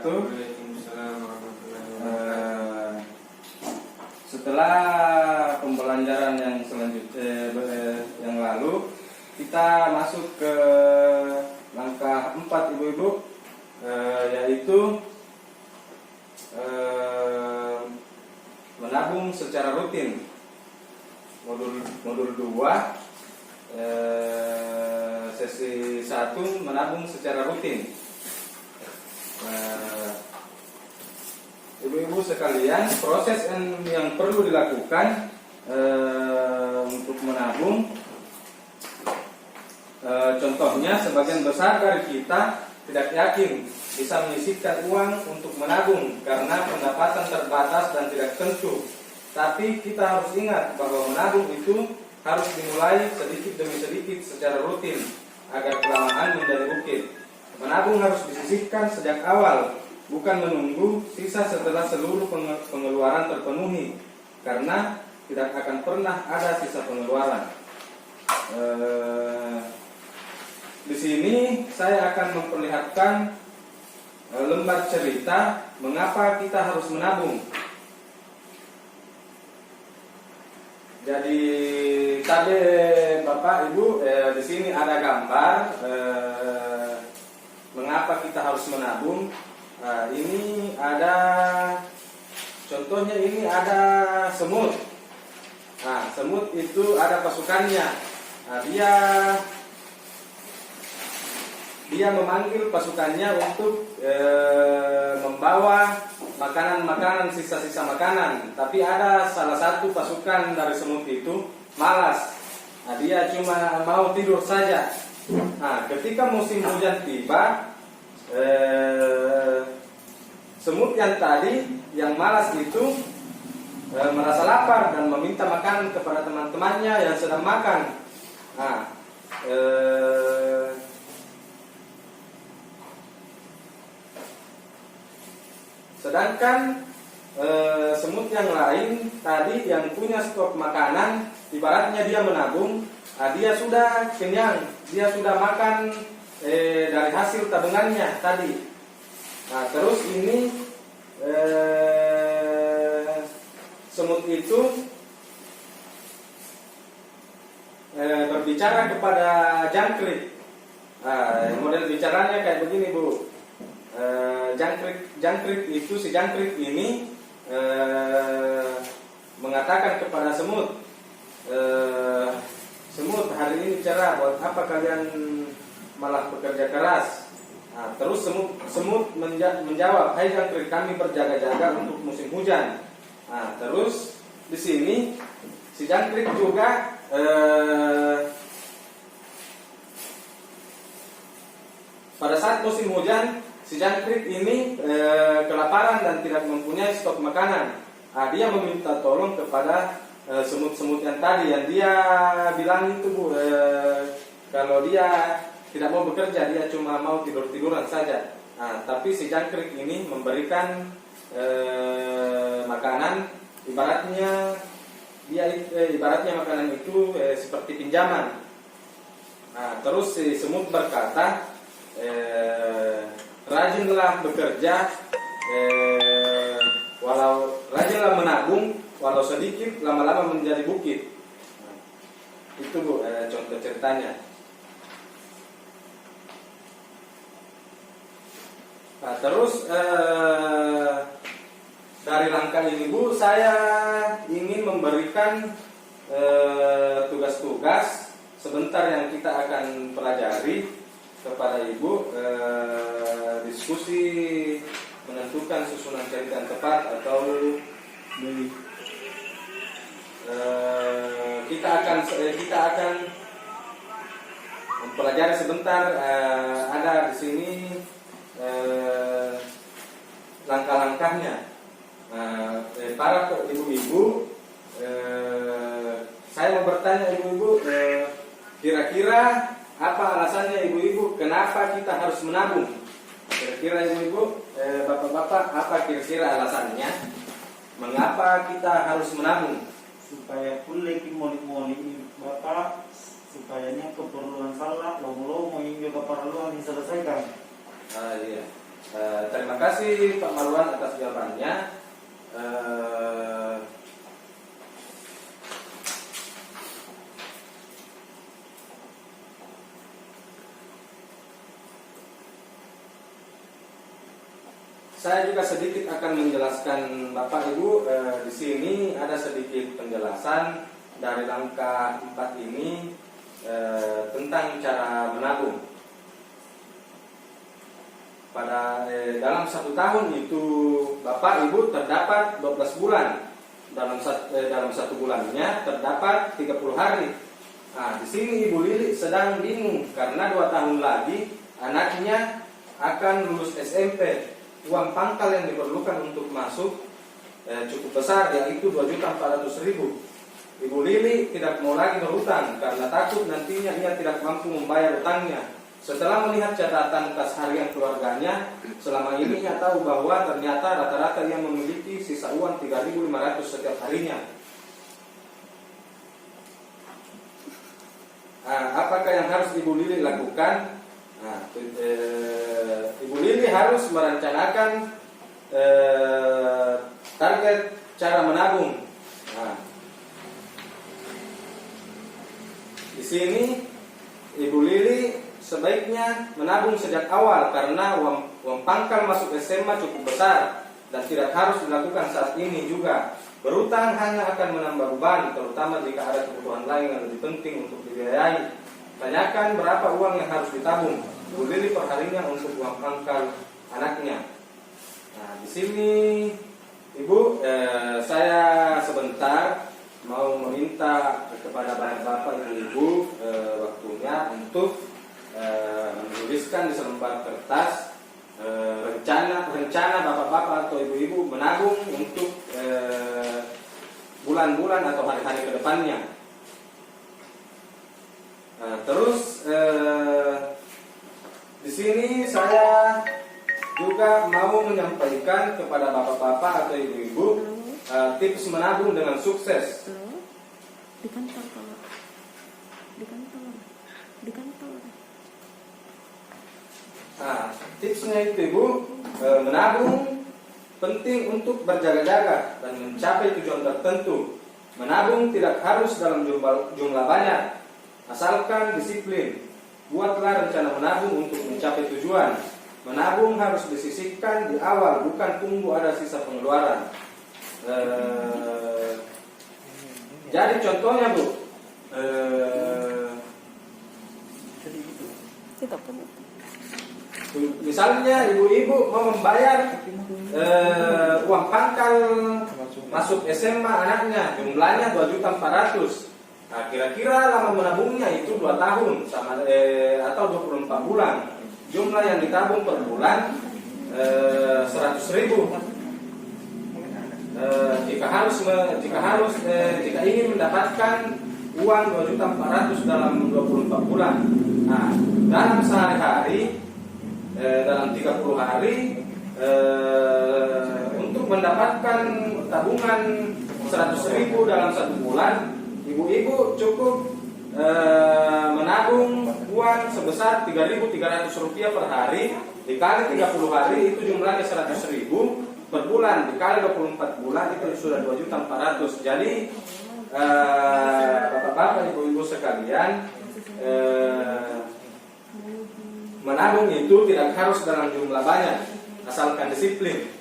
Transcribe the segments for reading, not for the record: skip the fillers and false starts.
wabarakatuh. Waalaikumsalam warahmatullahi wabarakatuh. Setelah pembelajaran yang selanjutnya yang lalu, kita masuk ke langkah 4 ibu-ibu, yaitu menabung secara rutin. Modul 2, sesi 1, menabung secara rutin. Ibu-ibu sekalian, proses yang perlu dilakukan untuk menabung, contohnya sebagian besar dari kita tidak yakin bisa menyisihkan uang untuk menabung karena pendapatan terbatas dan tidak tentu. Tapi kita harus ingat bahwa menabung itu harus dimulai sedikit demi sedikit secara rutin agar kelamaan menjadi bukit. Menabung harus disisihkan sejak awal, bukan menunggu sisa setelah seluruh pengeluaran terpenuhi, karena tidak akan pernah ada sisa pengeluaran. Di sini saya akan memperlihatkan lembar cerita mengapa kita harus menabung. Jadi tadi Bapak Ibu, di sini ada gambar mengapa kita harus menabung. Ini ada contohnya, ini ada semut. Nah, semut itu ada pasukannya. Nah, dia memanggil pasukannya untuk membawa makanan-makanan, sisa-sisa makanan. Tapi ada salah satu pasukan dari semut itu malas. Nah, dia cuma mau tidur saja. Nah, ketika musim hujan tiba, semut yang tadi, yang malas itu merasa lapar dan meminta makanan kepada teman-temannya yang sedang makan. Nah, sedangkan semut yang lain tadi yang punya stok makanan, ibaratnya dia menabung, dia sudah kenyang, dia sudah makan dari hasil tabungannya tadi. Nah, terus ini semut itu berbicara kepada jangkrik. Model bicaranya kayak begini, Bu. Jangkrik itu, si jangkrik ini mengatakan kepada semut, semut, hari ini cerah, buat apa kalian malah bekerja keras? Nah, terus semut menjawab, hai jangkrik, kami berjaga-jaga untuk musim hujan. Nah, terus di sini si jangkrik juga pada saat musim hujan, si jangkrik ini kelaparan dan tidak mempunyai stok makanan. Nah, dia meminta tolong kepada semut-semut yang tadi, yang dia bilang itu, Bu, kalau dia tidak mau bekerja, dia cuma mau tidur-tiduran saja. Nah, tapi si jangkrik ini memberikan makanan, ibaratnya makanan itu seperti pinjaman. Nah, terus si semut berkata, rajinlah bekerja, rajinlah menabung, walau sedikit lama-lama menjadi bukit. Nah, itu, Bu, contoh ceritanya. Nah, terus dari langkah ini, Bu, saya ingin memberikan tugas-tugas sebentar yang kita akan pelajari kepada Ibu, diskusi menentukan susunan cerita yang tepat, atau kita akan mempelajari sebentar. Ada di sini langkah-langkahnya. Para ibu-ibu, saya mau bertanya ibu-ibu, kira-kira apa alasannya ibu-ibu kenapa kita harus menabung? Kira-kira ibu-ibu, bapak-bapak, apa kira-kira alasannya mengapa kita harus menabung? Supaya pulih moli-moli bapak, supayanya keperluan salah, lomo-lomo hingga keperluan diselesaikan. Iya. Terima kasih Pak Marwan atas jawabannya. Saya juga sedikit akan menjelaskan Bapak Ibu. Di sini ada sedikit penjelasan dari langkah 4 ini tentang cara menabung. Pada dalam 1 tahun itu Bapak Ibu terdapat 12 bulan. Dalam satu bulannya terdapat 30 hari. Nah, di sini Ibu Lili sedang bingung karena 2 tahun lagi anaknya akan lulus SMP. Uang pangkal yang diperlukan untuk masuk cukup besar, yaitu 2.400.000. Ibu Lili tidak mau lagi berhutang karena takut nantinya ia tidak mampu membayar utangnya. Setelah melihat catatan kas harian keluarganya, selama ini ia tahu bahwa ternyata rata-rata ia memiliki sisa uang 3.500 setiap harinya. Apakah yang harus Ibu Lili lakukan? Ibu Lili harus merencanakan target cara menabung. Di sini Ibu Lili sebaiknya menabung sejak awal karena uang pangkal masuk SMA cukup besar dan tidak harus dilakukan saat ini juga. Berutang hanya akan menambah beban, terutama jika ada kebutuhan lain yang lebih penting untuk dibiayai. Tanyakan berapa uang yang harus ditabung Ibu Lili perharinya untuk uang pangkal anaknya. Nah, di sini Ibu, saya sebentar mau meminta kepada bapak dan ibu waktunya untuk menuliskan di selembar kertas rencana bapak-bapak atau ibu-ibu menabung untuk bulan-bulan atau hari-hari ke depannya. Terus di sini saya juga mau menyampaikan kepada bapak-bapak atau ibu-ibu tips menabung dengan sukses. Di kantor kalau di kantor. Tipsnya itu Ibu, menabung penting untuk berjaga-jaga dan mencapai tujuan tertentu. Menabung tidak harus dalam jumlah banyak, asalkan disiplin. Buatlah rencana menabung untuk mencapai tujuan. Menabung harus disisihkan di awal, bukan tunggu ada sisa pengeluaran. Jadi contohnya Bu, misalnya ibu-ibu mau membayar uang pangkal masuk SMA anaknya, jumlahnya 2.400.000. Nah, kira-kira lama menabungnya itu 2 tahun sama atau 24 bulan. Jumlah yang ditabung per bulan 100.000. Jika ingin mendapatkan uang 2.400.000 dalam 24 bulan. Nah, dalam sehari-hari, dalam 30 hari, untuk mendapatkan tabungan 100.000 dalam 1 bulan, ibu-ibu cukup menabung uang sebesar Rp3.300 per hari, dikali 30 hari itu jumlahnya 100.000 per bulan, dikali 24 bulan itu sudah 2.400.000. Jadi bapak-bapak, ibu-ibu sekalian, menabung itu tidak harus dalam jumlah banyak, asalkan disiplin.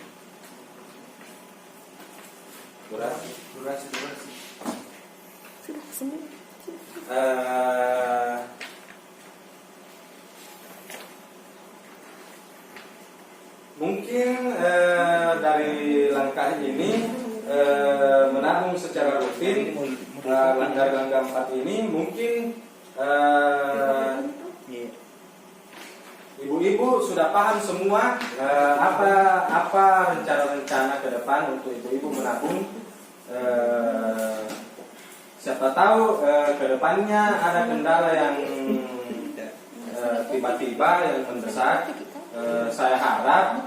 Durasi. Sudah semua. Mungkin dari langkah ini menabung secara rutin, langkah 4 ini mungkin ibu-ibu sudah paham semua apa rencana-rencana ke depan untuk ibu-ibu menabung. Siapa tahu ke depannya ada kendala yang tiba-tiba yang mendesak. Saya harap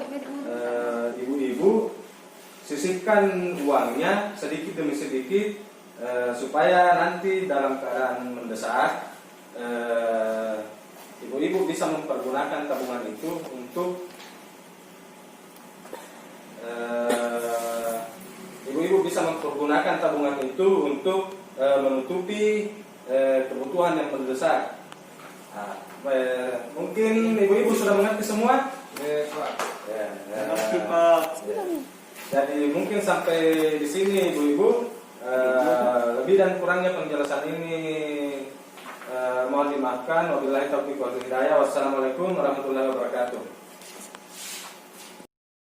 ibu-ibu sisihkan uangnya sedikit demi sedikit supaya nanti dalam keadaan mendesak ibu-ibu bisa mempergunakan tabungan itu untuk mempergunakan tabungan itu untuk menutupi kebutuhan yang mendesak. Nah, mungkin ibu-ibu sudah mengerti semua. Yes, Pak. Ya, Terima kasih Pak. ya. Jadi mungkin sampai di sini ibu-ibu, lebih dan kurangnya penjelasan ini mohon dimaafkan. Wabillahi taufiq wal hidayah. Wassalamualaikum warahmatullahi wabarakatuh.